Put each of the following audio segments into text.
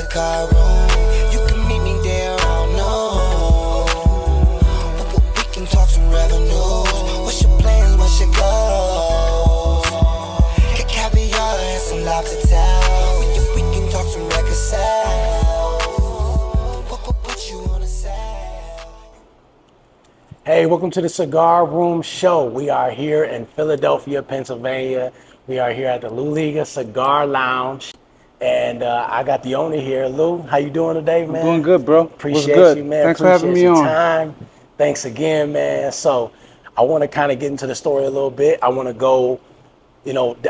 cigar room. You can meet me there, I don't know. We can talk some revenues. What's your plans, what's your goals? Caviar and some lobster tails. We can talk some record sales. Put you on a sale. Hey, welcome to the Cigar Room Show. We are here in Philadelphia, Pennsylvania. We are here at the Louliga Cigar Lounge. And I got the owner here. Lou, how you doing today, man? I'm doing good, bro. Appreciate you, man. Thanks for having me your on. time. Thanks again, man. So I want to kind of get into the story a little bit. I want to go,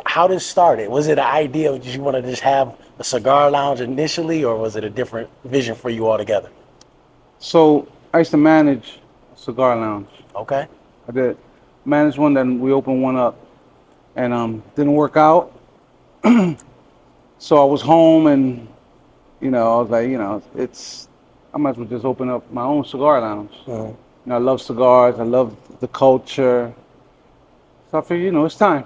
how this started. Was it an idea? Did you want to just have a cigar lounge initially, or was it a different vision for you altogether? So I used to manage a cigar lounge. Okay. I did manage one, then we opened one up, and didn't work out. So I was home, and I was like, I might as well just open up my own cigar lounge. Mm-hmm. I love cigars. I love the culture. So I figured, it's time.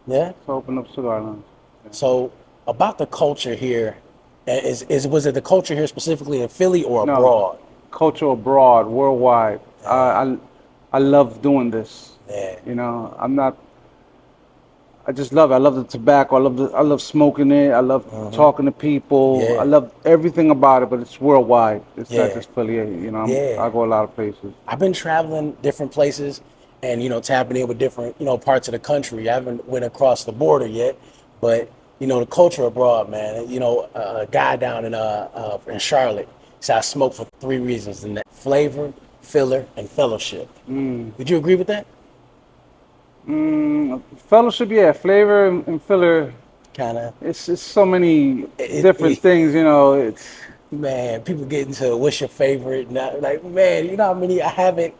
Yeah. So open up cigar lounge. Yeah. So about the culture here, was it the culture here specifically in Philly or No, abroad? culture abroad, worldwide. Yeah. I love doing this. Yeah. I just love it. I love the tobacco. I love smoking it. I love talking to people. Yeah. I love everything about it, but it's worldwide. It's Yeah. not just Philly. Yeah. I go a lot of places. I've been traveling different places and, tapping in with different, parts of the country. I haven't went across the border yet, but, the culture abroad, man, a guy down in Charlotte said I smoke for 3 reasons, and that flavor, filler, and fellowship. Would you agree with that? Fellowship, yeah. Flavor and filler. Kind of. It's so many different things, It's Man, people get into what's your favorite. Now, like, man, you know how many I haven't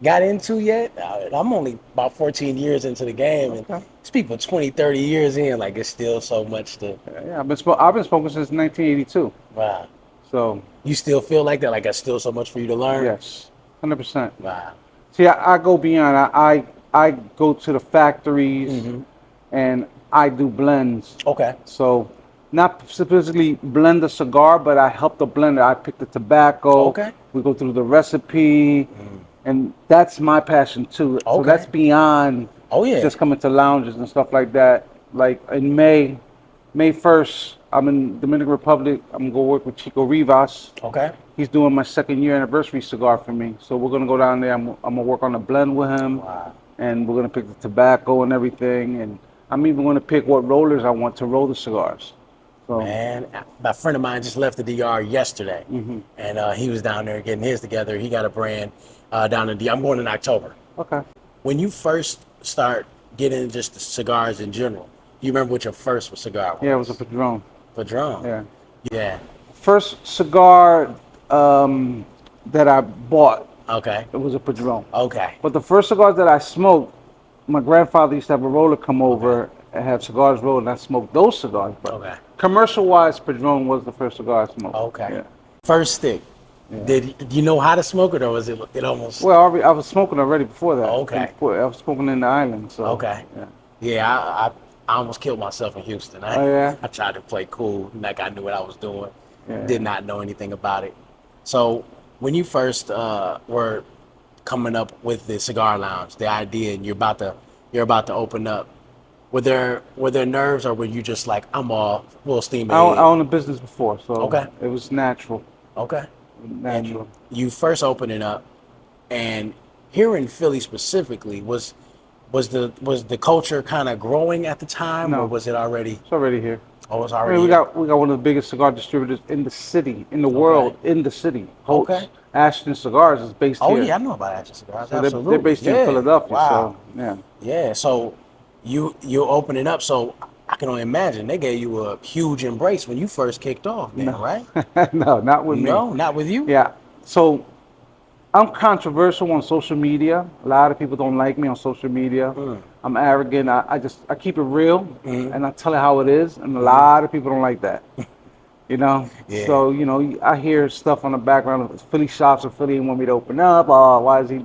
got into yet? I'm only about 14 years into the game, and these people 20, 30 years in, like, it's still so much to... Yeah, I've been smoking since 1982. Wow. So... You still feel like that? Like, there's still so much for you to learn? Yes, 100%. Wow. See, I go beyond. I go to the factories, and I do blends. Okay. So, not specifically blend the cigar, but I help the blender. I pick the tobacco. Okay. We go through the recipe, and that's my passion too. Okay. So that's beyond just coming to lounges and stuff like that. Like in May 1st, I'm in Dominican Republic. I'm gonna go work with Chico Rivas. Okay. He's doing my 2nd year anniversary cigar for me. So we're gonna go down there. I'm gonna work on a blend with him. Wow. And we're gonna pick the tobacco and everything. And I'm even gonna pick what rollers I want to roll the cigars. So, man, my friend of mine just left the DR yesterday, and he was down there getting his together. He got a brand down in I'm going in October. Okay. When you first start getting just the cigars in general, do you remember what your first cigar was? Yeah, it was a Padron. Padron. Yeah. Yeah. First cigar that I bought, Okay. it was a Padron. Okay. But the first cigars that I smoked, my grandfather used to have a roller come over and have cigars rolled, and I smoked those cigars. But Okay. commercial-wise, Padron was the first cigar I smoked. Okay. Yeah. First stick. Yeah. Did you know how to smoke it, or was it almost? Well, I was smoking already before that. Okay. I was smoking in the island. So. Okay. Yeah. Yeah, I almost killed myself in Houston. Yeah? I tried to play cool, like I knew what I was doing. Yeah. Did not know anything about it. So when you first were coming up with the cigar lounge, the idea, and you're about to open up, were there nerves, or were you just like, I'm off, full steam ahead? I owned a business before, so it was natural. Okay. Natural. And you first opening up, and here in Philly specifically, was the culture kind of growing at the time, No. or was it already? It's already here. Oh, it's I already. mean, here. we got one of the biggest cigar distributors in the city, in the world, in the city. Holtz. Okay. Ashton Cigars is based Oh here. yeah, I know about Action Cigars. So Absolutely. they're based in Philadelphia. Wow. So yeah. Yeah. So you opening up. So I can only imagine they gave you a huge embrace when you first kicked off, then, right? No, not with me. No, not with you. Yeah. So I'm controversial on social media. A lot of people don't like me on social media. I'm arrogant. I keep it real, and I tell it how it is. And a lot of people don't like that. Yeah. So, I hear stuff on the background of Philly shops, or Philly didn't want me to open up. Oh, why is he,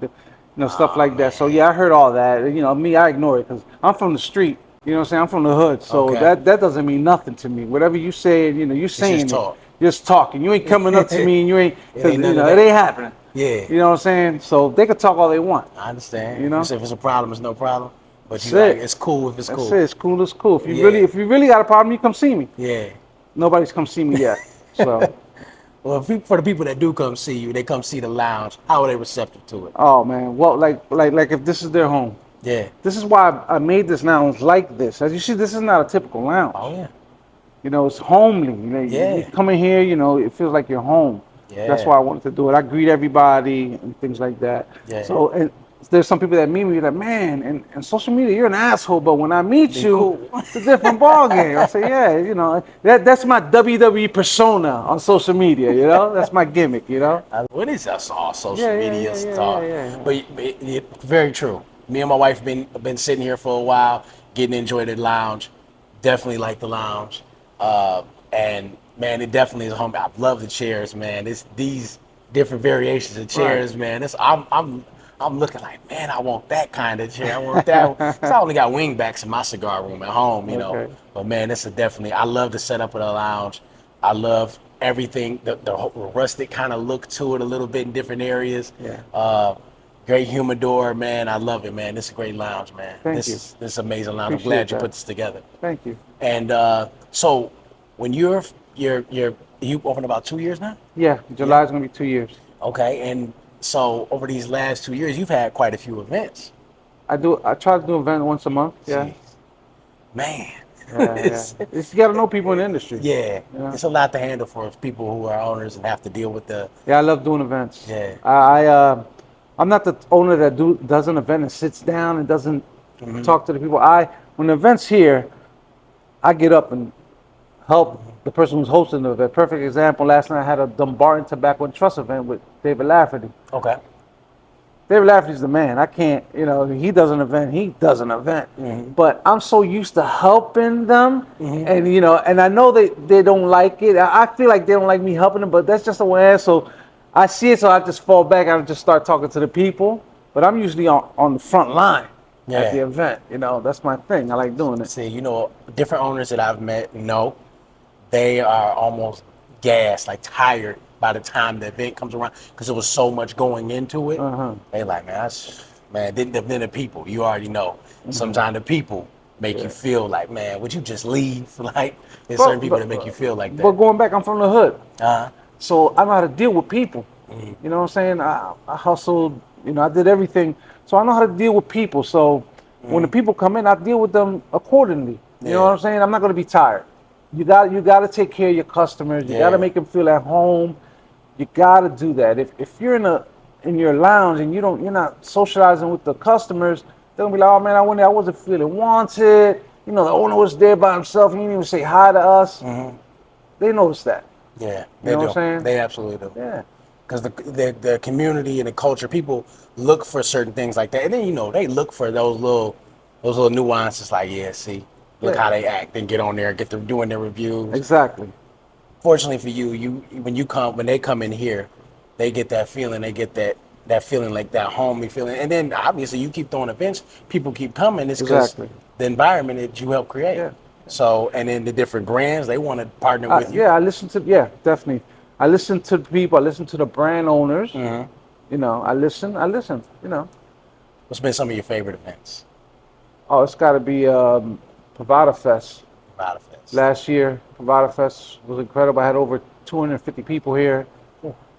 stuff like that. So, yeah, I heard all that. Me, I ignore it because I'm from the street. You know what I'm saying? I'm from the hood. So that doesn't mean nothing to me. Whatever you say, you're saying it. just talking. You ain't coming up to me and you ain't, It cause, ain't you none know, of it that. ain't happening. Yeah. You know what I'm saying? So they could talk all they want. I understand. You know? If it's a problem, it's no problem. But That's you like, it. it's cool if it's That's cool. it. It's cool. It's cool. If you Yeah. really got a problem, you come see me. Yeah. Nobody's come see me yet. So, Well, for the people that do come see you, they come see the lounge. How are they receptive to it? oh man, well, like if this is their home, Yeah. this is why I made this lounge like this. As you see, this is not a typical lounge. Oh yeah. You know, it's homely. You know, Yeah. you come in here, you know, it feels like you're home. That's Yeah. why I wanted to do it. I greet everybody and things like that. Yeah. So, and there's some people that meet me like, man, and social media, you're an asshole, but when I meet Be you, cool. it's a different ballgame. I say, yeah, you know, that's my WWE persona on social media. You know, that's my gimmick. You know. What is us all social Yeah, yeah, media yeah, yeah, stuff? yeah, yeah. But very true. Me and my wife been sitting here for a while, getting to enjoy the lounge. Definitely like the lounge, and man, it definitely is home. I love the chairs, man. It's these different variations of chairs, man. I'm looking like, man, I want that kind of chair. I want that. 'Cause I only got wing backs in my cigar room at home, you know. Okay. But man, it's a definitely. I love the setup of the lounge. I love everything, the whole rustic kind of look to it a little bit in different areas. Yeah. Great humidor, man. I love it, man. This is a great lounge, man. Thank This you. is amazing lounge. Appreciate I'm glad you that. put this together. Thank you. And so when you opened about 2 years now? Yeah, July's gonna be 2 years. Okay, and so over these last 2 years, you've had quite a few events. I try to do an event once a month. Yeah. Jeez. Man. Yeah, you got to know people in the industry. Yeah, Yeah. it's a lot to handle for people who are owners and have to deal with the. Yeah, I love doing events. Yeah. I'm not the owner that does an event and sits down and doesn't Mm-hmm. talk to the people. When the event's here, I get up and help the person who's hosting the event. Perfect example. Last night I had a Dumbarton Tobacco and Trust event with David Lafferty. Okay. David Lafferty's the man. I can't, you know, he does an event. Mm-hmm. But I'm so used to helping them, Mm-hmm. and you know, and I know they don't like it. I feel like they don't like me helping them, but that's just the way I am. So I see it, so I just fall back and I just start talking to the people. But I'm usually on the front line at the event. You know, that's my thing. I like doing it. See, you know, different owners that I've met, they are almost gassed, like tired by the time the event comes around because there was so much going into it. Uh-huh. They like, then the people, you already know. Mm-hmm. Sometimes the people make you feel like, man, would you just leave? Like, there's certain people that make you feel like that. But going back, I'm from the hood, Uh-huh. so I know how to deal with people. Mm-hmm. You know what I'm saying? I hustled. You know, I did everything, so I know how to deal with people. So when the people come in, I deal with them accordingly. You know what I'm saying? I'm not going to be tired. You got to take care of your customers. You got to make them feel at home. You got to do that. If you're in your lounge and you're not socializing with the customers, they're gonna be like, oh man, I wasn't feeling wanted. You know, the owner was there by himself. He didn't even say hi to us. Mm-hmm. They notice that. Yeah, You know what I'm saying? They absolutely do. Yeah. Because the community and the culture, people look for certain things like that, and then they look for those little nuances. Like, look how they act, and get on there, get them doing their reviews. Exactly. Fortunately for you, when they come in here, they get that feeling. They get that feeling, like that homey feeling. And then obviously you keep throwing events, people keep coming. It's because the environment that you help create. Yeah. So, and then the different brands, they want to partner with you. Yeah, definitely. I listen to people. I listen to the brand owners. Mm-hmm. You know, I listen. You know. What's been some of your favorite events? Oh, it's got to be Pavada Fest. Pavada Fest. Last year, Pavada Fest was incredible. I had over 250 people here.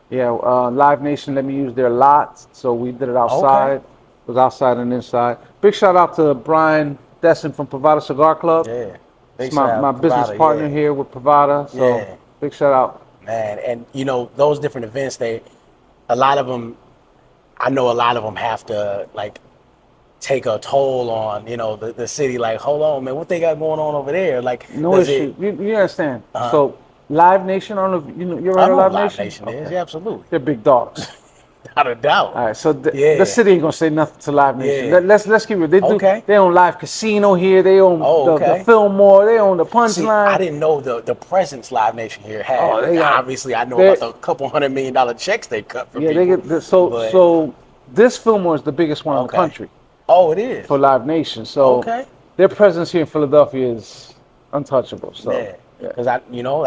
Yeah, Live Nation let me use their lot, so we did it outside. Okay. It was outside and inside. Big shout out to Brian Desson from Pavada Cigar Club. Yeah. It's my business partner here with Pavada. So big shout out. Man, and those different events, a lot of them have to like take a toll on the city. Like, hold on, man, what they got going on over there? Like, no issue. You understand? So Live Nation, I don't know if you ever heard of Live Nation? Nation is, yeah, absolutely. They're big dogs. Without a doubt. All right, so the city ain't gonna say nothing to Live Nation. Yeah. Let's keep it. They own Live Casino here. They own the Fillmore. They own the Punchline. I didn't know the presence Live Nation here had. Obviously, I know about the couple $100 million checks they cut for people. They get so this Fillmore is the biggest one in the country. Oh, it is for Live Nation. So their presence here in Philadelphia is untouchable. So Because like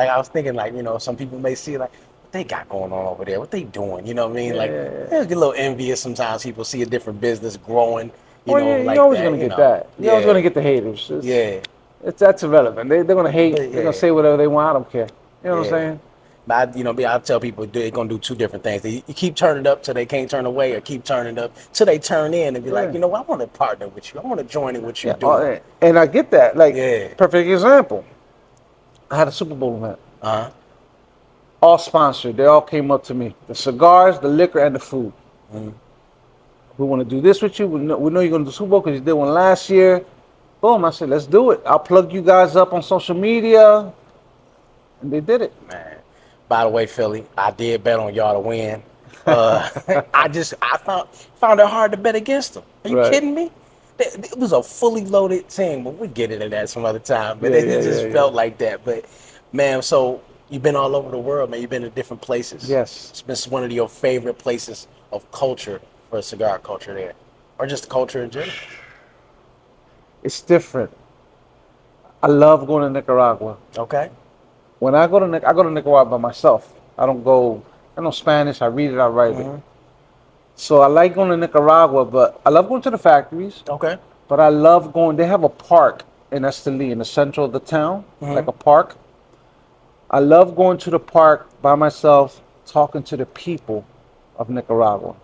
I was thinking, like, some people may see like, what they got going on over there? What they doing? You know what I mean? Yeah, Like, yeah, yeah. they get a little envious sometimes. People see a different business growing, Well, yeah, like you're always that. gonna get that. You're always Yeah, gonna get the haters. yeah, That's irrelevant. They're gonna hate. but They're gonna yeah, say whatever they want. I don't care. You know what I'm yeah. saying? But I tell people they're gonna do two different things. You keep turning up till they can't turn away, or keep turning up till they turn in and be like, Yeah. I want to partner with you. I want to join in what you're Yeah. doing. And I get that. Like, Yeah. perfect example. I had a Super Bowl event. Uh huh. All sponsored. They all came up to me. The cigars, the liquor, and the food. Mhm. We want to do this with you. We know you're gonna do Super Bowl because you did one last year. Boom. I said, let's do it. I'll plug you guys up on social media. And they did it. Man. By the way, Philly, I did bet on y'all to win. I found it hard to bet against them. Are you Right. kidding me? It was a fully loaded team, but we get into that some other time. But Yeah, it just yeah. felt like that. But man, so you've been all over the world, man. You've been to different places. Yes. It's been one of your favorite places of culture for a cigar culture there, or just the culture in general. It's different. I love going to Nicaragua. Okay. When I go to Nicaragua by myself. I know Spanish. I read it. I write it. So I like going to Nicaragua, but I love going to the factories. Okay. But I love going. They have a park in Esteli, in the central of the town, like a park. I love going to the park by myself, talking to the people of Nicaragua.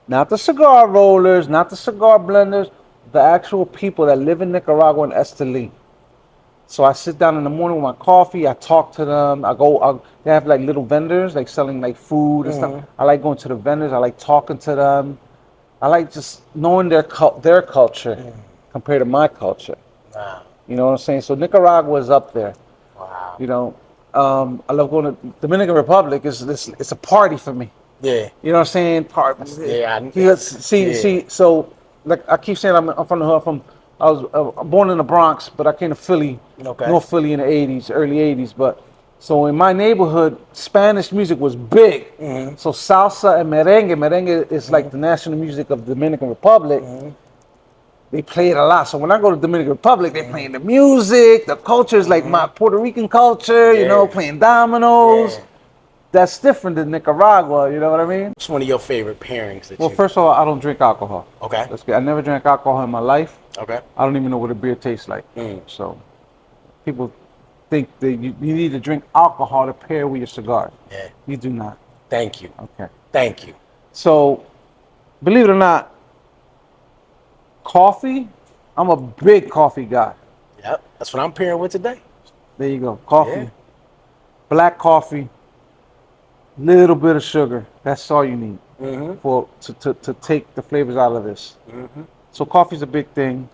Not the cigar rollers, not the cigar blenders, the actual people that live in Nicaragua and Esteli. So I sit down in the morning with my coffee. I talk to them. They have like little vendors, like selling like food and stuff. I like going to the vendors. I like talking to them. I like just knowing their culture compared to my culture. Wow. You know what I'm saying? So Nicaragua is up there. Wow. You know, I love going to Dominican Republic. It's a party for me. Yeah. You know what I'm saying? Yeah. See. So like I keep saying, I'm from the hood. I was born in the Bronx, but I came to Philly, Okay. North Philly in the '80s, early '80s. But so in my neighborhood, Spanish music was big. So salsa and merengue is like the national music of the Dominican Republic. They play it a lot. So when I go to Dominican Republic, they're playing the music. The culture is like my Puerto Rican culture. You know, playing dominoes. Yeah. That's different than Nicaragua. You know what I mean? What's one of your favorite pairings that Well, first of all, I don't drink alcohol. Okay. I never drank alcohol in my life. Okay. I don't even know what a beer tastes like. So people think that you need to drink alcohol to pair with your cigar. Yeah. You do not. Thank you. Okay. Thank you. So believe it or not, coffee, I'm a big coffee guy. Yep. That's what I'm pairing with today. There you go. Coffee. Yeah. Black coffee. Little bit of sugar. That's all you need to take the flavors out of this. So coffee's a big thing.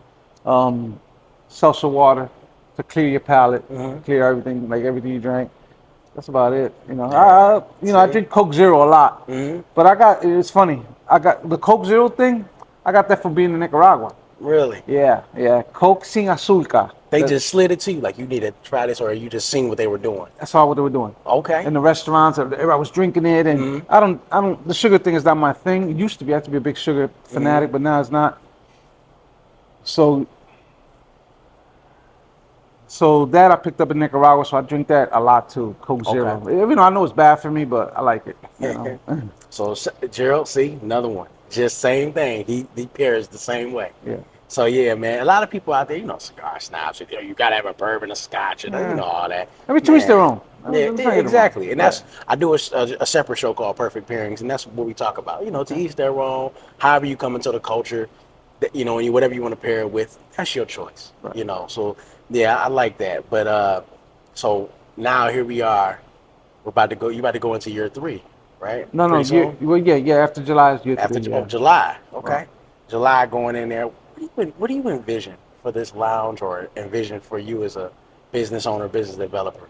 Seltzer water to clear your palate, clear everything, like everything you drank. That's about it. You know, I drink Coke Zero a lot. But it's funny. I got the Coke Zero thing. I got that from being in Nicaragua. Really? Yeah. Coke sin azúcar. They just slid it to you, like you need to try this, or you just seen what they were doing. That's all what they were doing. Okay. In the restaurants, everybody was drinking it, and I don't. The sugar thing is not my thing. It used to be. I had to be a big sugar fanatic, but now it's not. So that I picked up in Nicaragua, so I drink that a lot too. Coke Zero. Even though I know it's bad for me, but I like it. You know? So Gerald, see, another one. Just same thing. He pairs the same way. Yeah. So yeah, man. A lot of people out there, cigar snobs. You gotta have a bourbon, a scotch, and all that. Every to each their own. Yeah, exactly. And I do a separate show called Perfect Pairings, and that's what we talk about. To each their own. However you come into the culture, and whatever you want to pair it with, that's your choice. Right. So yeah, I like that. But so now here we are. We're about to go. You about to go into year 3, right? No. After July is year 3. After July, okay. Right. July going in there. What do you envision for this lounge, or envision for you as a business owner, business developer?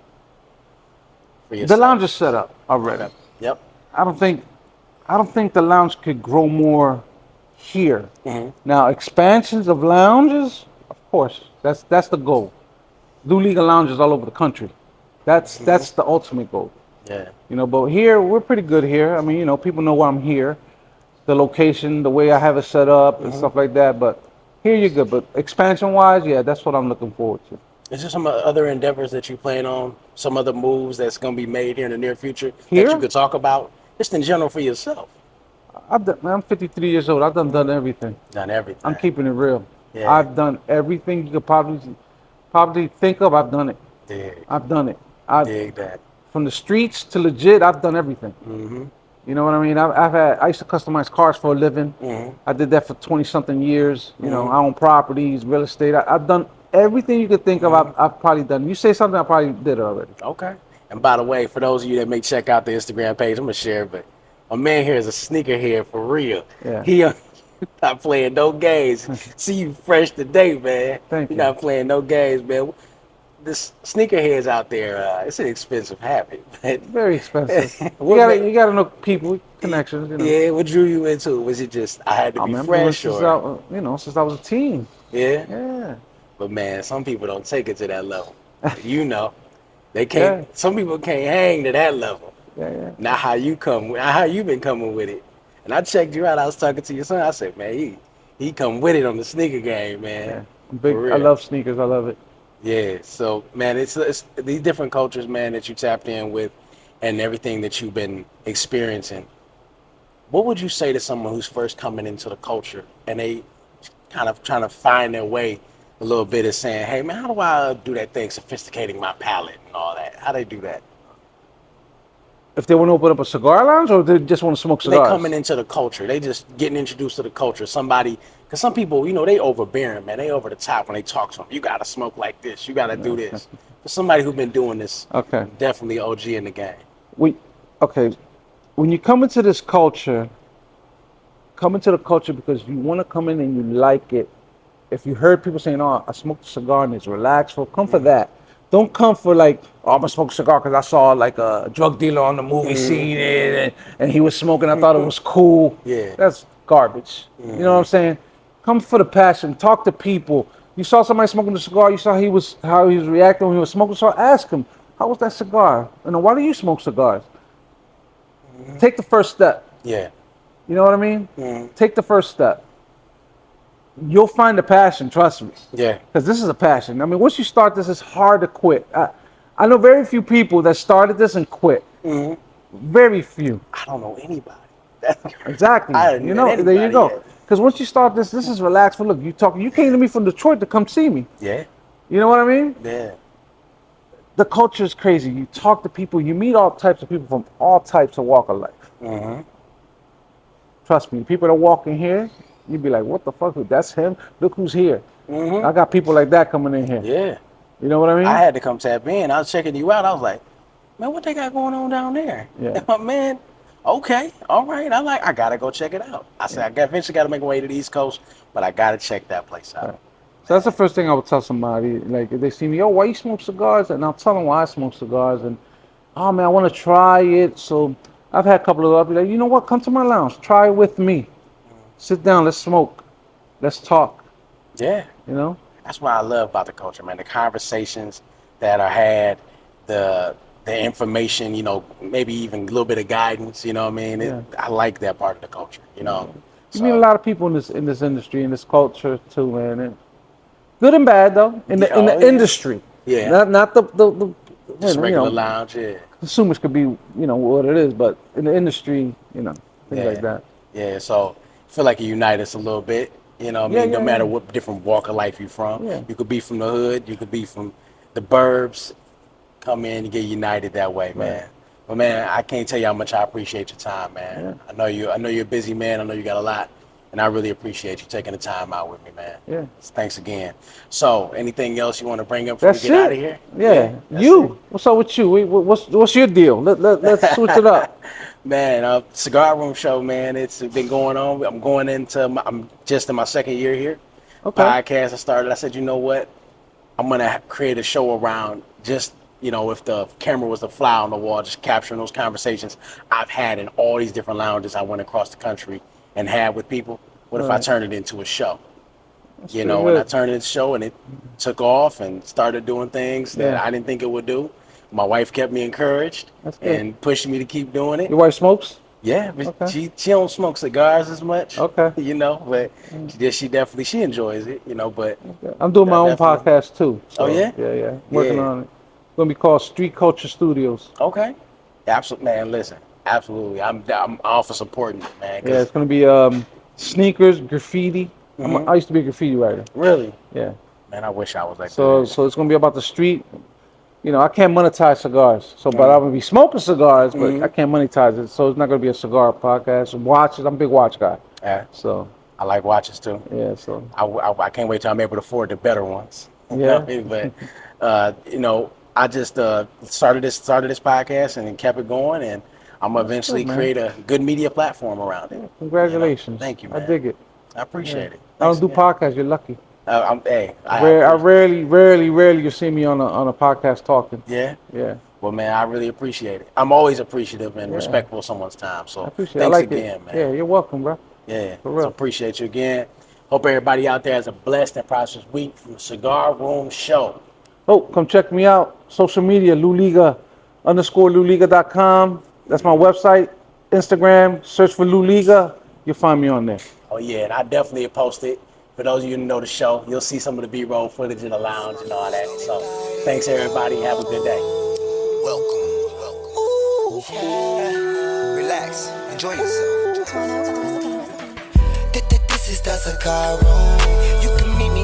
For yourself? The lounge is set up already. Yep. I don't think the lounge could grow more here. Now, expansions of lounges, of course, that's the goal. Louliga lounges all over the country. That's the ultimate goal. Yeah. But here we're pretty good here. I mean, people know why I'm here, the location, the way I have it set up, and stuff like that. But here you're good. But expansion-wise, yeah, that's what I'm looking forward to. Is there some other endeavors that you plan on? Some other moves that's going to be made here in the near future that you Here, could talk about, just in general for yourself? I'm 53 years old. I've done everything. Done I'm everything. keeping it real. Yeah. I've done everything you could probably think of. I've done it. Dig. I've done it. I Dig that. From the streets to legit. I've done everything. Mm-hmm. You know what I mean? I used to customize cars for a living. Mm-hmm. I did that for 20 something years. You know, Mm-hmm. I own properties, real estate. I've done everything you could think of. Mm-hmm. I've probably done. You say something, I probably did it already. Okay. And by the way, for those of you that may check out the Instagram page, I'm gonna share, but my man here is a sneaker here for real. Yeah. He not playing no games. See you fresh today, man. Thank You're you. not playing no games, man. This sneakerheads out there, it's an expensive habit. But Very expensive. what You gotta know people, connections. You know. yeah, what drew you into it? Was it just I had to I be remember doing fresh, since or since I was a teen. yeah? Yeah. But man, some people don't take it to that level. You know, they can't. Yeah. Some people can't hang to that level. Yeah. Not how you how you been coming with it. And I checked you out. I was talking to your son. I said, man, he come with it on the sneaker game, man. Yeah. I'm big. For real. I love sneakers. I love it. Yeah. So man, it's these different cultures, man, that you tapped in with, and everything that you've been experiencing. What would you say to someone who's first coming into the culture and they kind of trying to find their way a little bit, of saying, hey man, how do I do that thing, sophisticating my palate and all that? How they do that? If they want to open up a cigar lounge, or they just want to smoke cigars. They coming into the culture. They just getting introduced to the culture. Somebody, because some people, you know, they overbearing, man. They over the top when they talk to them. You got to smoke like this. You got to do this. For somebody who's been doing this, Okay. definitely OG in the game. Okay. When you come into this culture, come into the culture because you want to come in and you like it. If you heard people saying, "Oh, I smoked a cigar and it's relaxful," come for that. Don't come for like, "Oh, I'm gonna smoke a cigar because I saw like a drug dealer on the movie scene and he was smoking. I thought it was cool." Yeah. That's garbage. You know what I'm saying? Come for the passion. Talk to people. You saw somebody smoking a cigar. You saw how he was reacting when he was smoking. So ask him, "How was that cigar? You know, why do you smoke cigars?" Take the first step. Yeah. You know what I mean? Take the first step. You'll find the passion, trust me. Yeah. Because this is a passion. I mean, once you start this, it's hard to quit. I know very few people that started this and quit. Very few. I don't know anybody. Exactly. I didn't You know know, there you anybody go. yet. Because once you start this is relaxed. Look, you came to me from Detroit to come see me. Yeah. You know what I mean? Yeah. The culture is crazy. You talk to people, you meet all types of people from all types of walk of life. Trust me, people that walk in here, you'd be like, "What the fuck? That's him? Look who's here." I got people like that coming in here. Yeah. You know what I mean? I had to come tap in. I was checking you out. I was like, man, what they got going on down there? Yeah. Man, okay, all right. I gotta go check it out. I said, I eventually gotta make my way to the East Coast, but I gotta check that place out. Right. So that's the first thing I would tell somebody. Like, if they see me, "Oh, why you smoke cigars?" And I'll tell them why I smoke cigars. And, "Oh man, I want to try it." So I've had a couple of I'll be like, "You know what? Come to my lounge. Try it with me. Sit down. Let's smoke. Let's talk." Yeah. You know? That's what I love about the culture, man. The conversations that are had, the information, you know, maybe even a little bit of guidance, you know what I mean? Yeah. I like that part of the culture, you know. You meet a lot of people in this industry, in this culture too, man. And good and bad though. In the industry. Yeah. Not the Just you regular know, lounge, yeah. consumers could be, you know, what it is, but in the industry, you know, things like that. Yeah, so I feel like you unite us a little bit. You know what I mean? No matter what different walk of life you're from. Yeah. You could be from the hood, you could be from the burbs. Come in and get united that way, man. Right. But man, I can't tell you how much I appreciate your time, man. Yeah. I know you're a busy man. I know you got a lot. And I really appreciate you taking the time out with me, man. Yeah. Thanks again. So, anything else you want to bring up before we get out of here? Yeah. What's up with you? What's your deal? Let's switch it up. Man, Cigar Room Show, man. It's been going on. I'm just in my second year here. Okay. Podcast I started. I said, you know what? I'm gonna create a show around just, you know, if the camera was a fly on the wall, just capturing those conversations I've had in all these different lounges I went across the country and had with people. What if I turned it into a show? You know, and I turned it into a show and it took off and started doing things that I didn't think it would do. My wife kept me encouraged and pushed me to keep doing it. Your wife smokes? Yeah, but Okay. she don't smoke cigars as much. Okay. You know, but she definitely she enjoys it. You know, but I'm doing my own definitely. podcast too. Oh So yeah, yeah. Working yeah. on it. It's gonna be called Street Culture Studios. Okay. Absolutely, man. Listen, absolutely. I'm all for supporting it, man. Yeah, Cause it's gonna be sneakers, graffiti. I used to be a graffiti writer. really, Yeah. man, I wish I was that So good. so it's gonna be about the street. You know, I can't monetize cigars. So, but I'm gonna be smoking cigars, but I can't monetize it. So it's not gonna be a cigar podcast. Watches. I'm a big watch guy. Yeah, So I like watches too. yeah. So I can't wait till I'm able to afford the better ones. You know yeah. what I mean? But you know, I just started this podcast and then kept it going, and I'm gonna eventually good, man. create a good media platform around it. Congratulations. Thank you, I man. dig it. I appreciate it. I don't Thanks do again. podcasts. You're lucky. Hey, I rarely you see me on a podcast talking. Yeah. Yeah. Well, man, I really appreciate it. I'm always appreciative and Yeah. respectful of someone's time. I So appreciate it. I thanks like again, it. man. Yeah, you're welcome, bro. Yeah. For real. So appreciate you again. Hope everybody out there has a blessed and prosperous week from the Cigar Room Show. Oh, come check me out. Social media, Louliga_Louliga.com. That's my website. Instagram, search for Louliga. You'll find me on there. Oh yeah, and I definitely post it. For those of you who know the show, you'll see some of the B-roll footage in the lounge and all that. So thanks everybody. Have a good day. Welcome. Yeah. Relax. Enjoy yourself. This is the cigar room. You can